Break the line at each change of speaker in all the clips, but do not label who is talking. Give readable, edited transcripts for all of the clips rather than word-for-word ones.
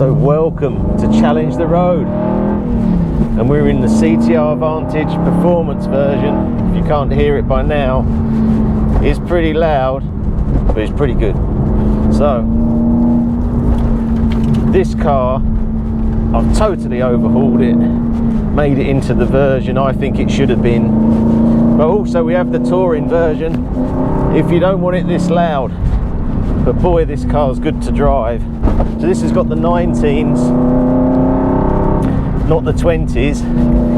So welcome to Challenge the Road, and we're in the CTR Vantage Performance version. If you can't hear it by now, it's pretty loud, but it's pretty good. So this car, I've totally overhauled it, made it into the version I think it should have been, but also we have the touring version if you don't want it this loud. But boy, this car's good to drive. So this has got the 19s, not the 20s,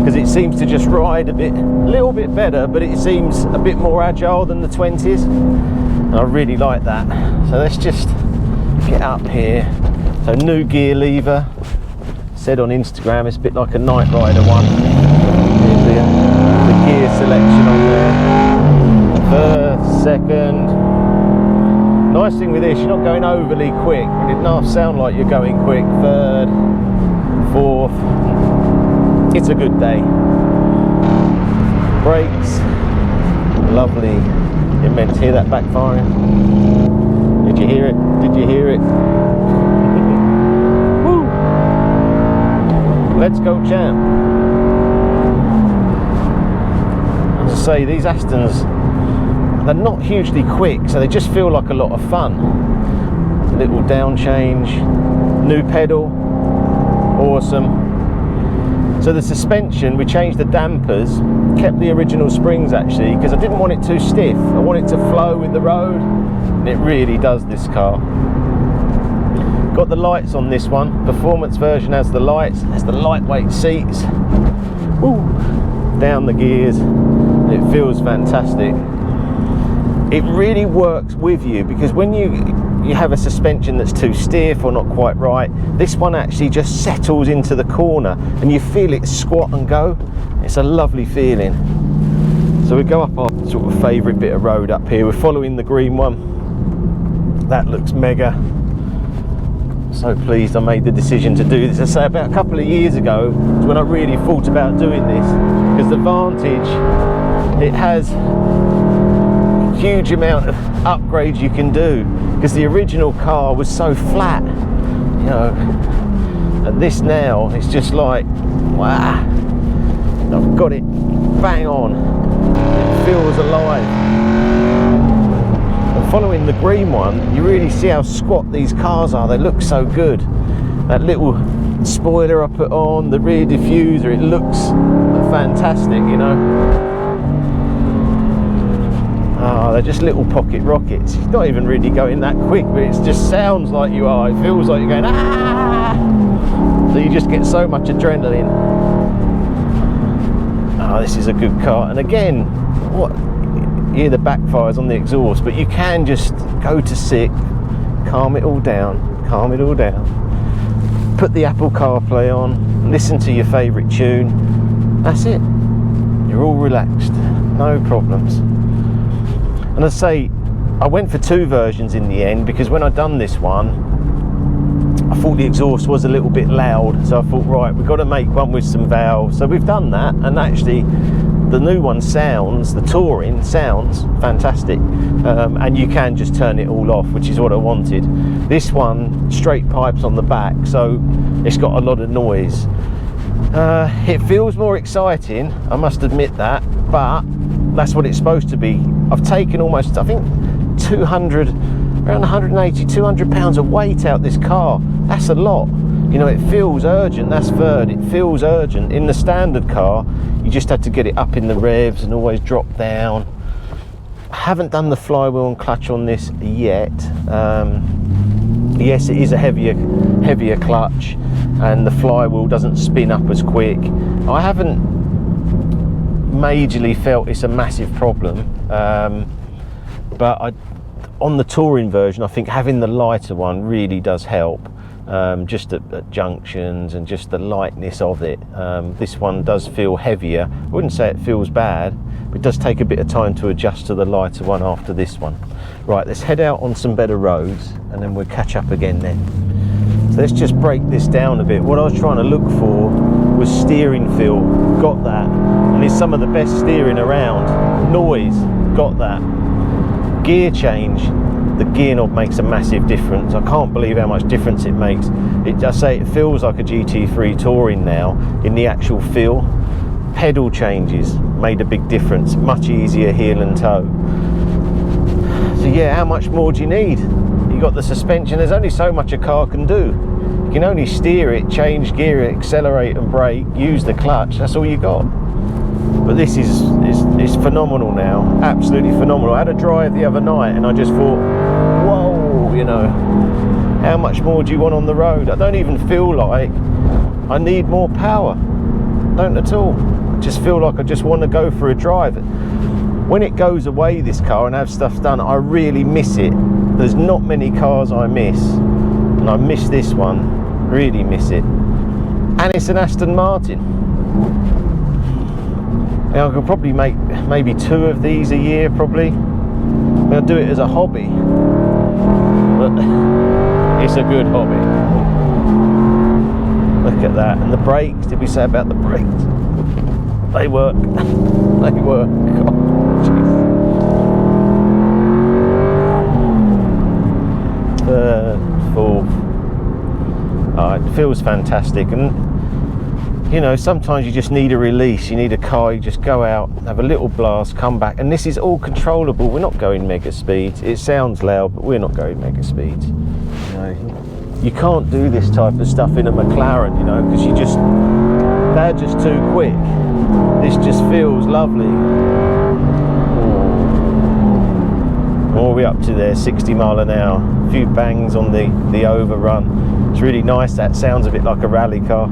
because it seems to just ride a little bit better, but it seems a bit more agile than the 20s, and I really like that. So let's just get up here. So new gear lever, said on Instagram it's a bit like a Night Rider one. Here's the gear selection on there. First, second. Nice thing with this, you're not going overly quick, but it does sound like you're going quick. Third, fourth, it's a good day. Brakes, lovely. You meant to hear that backfiring? Did you hear it? Did you hear it? Woo! Let's go, champ. As I say, these Astons, they're not hugely quick, so they just feel like a lot of fun. Little down change, new pedal, awesome. So the suspension, we changed the dampers, kept the original springs actually, because I didn't want it too stiff. I want it to flow with the road, and it really does, this car. Got the lights on this one. Performance version has the lights, has the lightweight seats. Woo! Down the gears, it feels fantastic. It really works with you, because when you have a suspension that's too stiff or not quite right, this one actually just settles into the corner and you feel it squat and go. It's a lovely feeling. So we go up our sort of favourite bit of road up here. We're following the green one. That looks mega. So pleased I made the decision to do this. I say about a couple of years ago was when I really thought about doing this, because the Vantage, it has huge amount of upgrades you can do, because the original car was so flat, you know, and this now it's just like, wow, I've got it bang on. It feels alive. And following the green one, you really see how squat these cars are. They look so good. That little spoiler I put on, the rear diffuser, it looks fantastic, you know. Oh, they're just little pocket rockets. It's not even really going that quick, but it just sounds like you are. It feels like you're going, ah! So you just get so much adrenaline. Oh, this is a good car. And again, you hear the backfires on the exhaust, but you can just go to sit, calm it all down, calm it all down. Put the Apple CarPlay on, listen to your favourite tune. That's it. You're all relaxed, no problems. And I say, I went for two versions in the end, because when I'd done this one, I thought the exhaust was a little bit loud. So I thought, right, we've got to make one with some valves. So we've done that, and actually the new one sounds, the touring sounds fantastic. And you can just turn it all off, which is what I wanted. This one, straight pipes on the back, so it's got a lot of noise. It feels more exciting, I must admit that, but that's what it's supposed to be. I've taken almost, I think, around 180, 200 pounds of weight out this car. That's a lot. You know, it feels urgent. That's third. It feels urgent. In the standard car, you just had to get it up in the revs and always drop down. I haven't done the flywheel and clutch on this yet. Yes, it is a heavier clutch, and the flywheel doesn't spin up as quick. I haven't majorly felt it's a massive problem, but on the touring version, I think having the lighter one really does help, just at junctions and just the lightness of it. This one does feel heavier. I wouldn't say it feels bad, but it does take a bit of time to adjust to the lighter one after this one. Right, let's head out on some better roads and then we'll catch up again then. So let's just break this down a bit. What I was trying to look for was steering feel, got that, and it's some of the best steering around. Noise, got that. Gear change, The gear knob makes a massive difference. I can't believe how much difference it makes. I say it feels like a GT3 Touring now in the actual feel. Pedal changes made a big difference. Much easier heel and toe. So yeah, how much more do you need? You got the suspension. There's only so much a car can do. You can only steer it, change gear, accelerate and brake, use the clutch. That's all you got. But this is phenomenal now. Absolutely phenomenal. I had a drive the other night and I just thought, whoa, you know, how much more do you want on the road? I don't even feel like I need more power. Don't at all. I just feel like I just want to go for a drive. When it goes away, this car, and have stuff done, I really miss it. There's not many cars I miss, and I miss this one. Really miss it. And it's an Aston Martin. Now I could probably make maybe 2 of these a year, probably. I'll do it as a hobby, but it's a good hobby. Look at that. And the brakes, did we say about the brakes? They work. They work. Oh, third, fourth. It feels fantastic. And you know, sometimes you just need a release. You need a car, you just go out, have a little blast, come back, and this is all controllable. We're not going mega speeds. It sounds loud, but we're not going mega speeds. You know, you can't do this type of stuff in a McLaren, you know, because they're just too quick. This just feels lovely. All the way up to there, 60 mile an hour. A few bangs on the overrun. It's really nice. That sounds a bit like a rally car.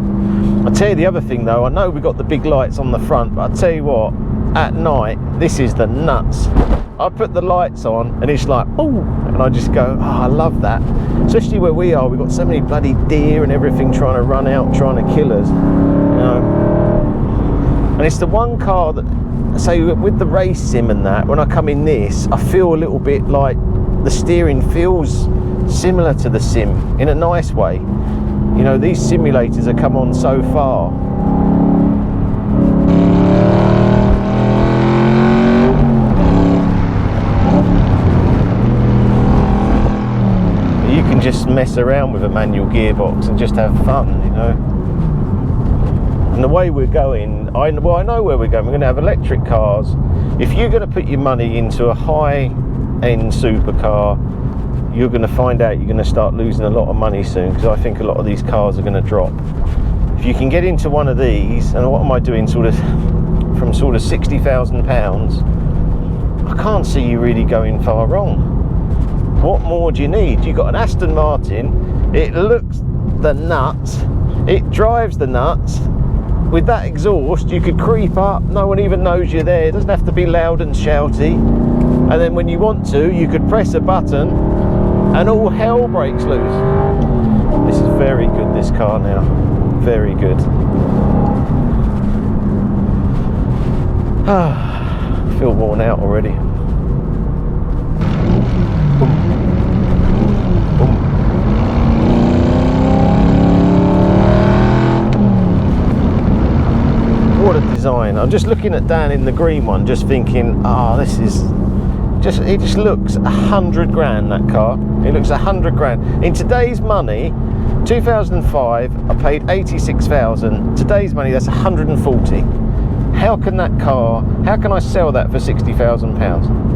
I'll tell you the other thing though, I know we've got the big lights on the front, but I'll tell you what, at night, this is the nuts. I put the lights on and it's like, oh, and I just go, oh, I love that. Especially where we are, we've got so many bloody deer and everything trying to run out, trying to kill us, you know. And it's the one car that, say with the race sim and that, when I come in this, I feel a little bit like the steering feels similar to the sim in a nice way. You know, these simulators have come on so far. You can just mess around with a manual gearbox and just have fun, you know. And the way we're going, I know where we're going. We're going to have electric cars. If you're going to put your money into a high-end supercar, you're going to find out you're going to start losing a lot of money soon, because I think a lot of these cars are going to drop. If you can get into one of these, and what am I doing, from sort of £60,000, I can't see you really going far wrong. What more do you need? You've got an Aston Martin, it looks the nuts, it drives the nuts. With that exhaust, you could creep up, no one even knows you're there. It doesn't have to be loud and shouty. And then when you want to, you could press a button and all hell breaks loose. This is very good, this car now. Very good. I feel worn out already. Boom. Boom. What a design. I'm just looking at Dan in the green one, just thinking, this is it just looks 100 grand, that car. It looks 100 grand. In today's money, 2005, I paid 86,000. Today's money, that's 140. How can I sell that for £60,000?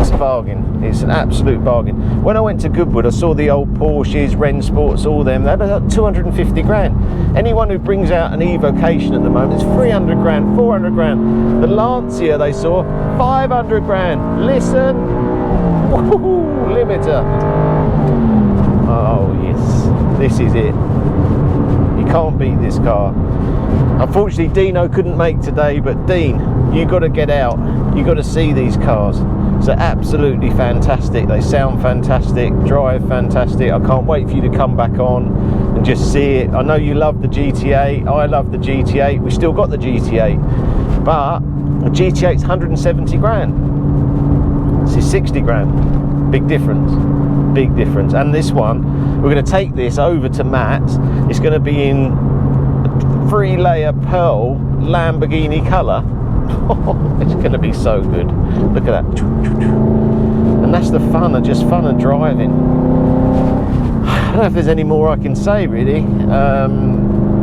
It's a bargain. It's an absolute bargain. When I went to Goodwood, I saw the old Porsches, Rennsports, all them. They're about 250 grand. Anyone who brings out an evocation at the moment, it's 300 grand, 400 grand. The Lancia they saw, 500 grand. Listen, woohoo, limiter. Oh yes, this is it. You can't beat this car. Unfortunately, Dino couldn't make today, but Dean, you got to get out. You got to see these cars. They're absolutely fantastic. They sound fantastic, drive fantastic. I can't wait for you to come back on and just see it. I know you love the GT8. I love the GT8. We still got the GT8, but the GT8's 170 grand. This is 60 grand. Big difference. Big difference. And this one, we're going to take this over to Matt's. It's going to be in 3-layer pearl Lamborghini colour. It's going to be so good. Look at that. And that's the fun, just fun of driving. I don't know if there's any more I can say really.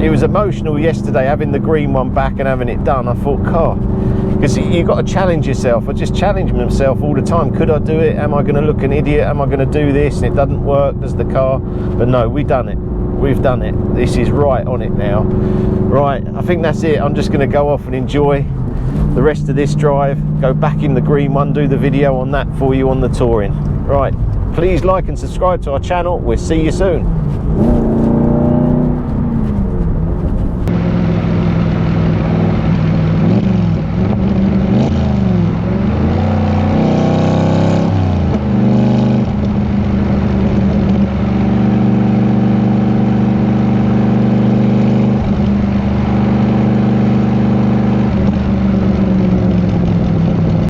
It was emotional yesterday having the green one back and having it done. I thought, God, because you've got to challenge yourself. I just challenge myself all the time. Could I do it? Am I going to look an idiot? Am I going to do this and it doesn't work? Does the car? But no, we've done it. We've done it. This is right on it now. Right, I think that's it. I'm just going to go off and enjoy the rest of this drive, go back in the green one, do the video on that for you on the touring. Right, please like and subscribe to our channel. We'll see you soon.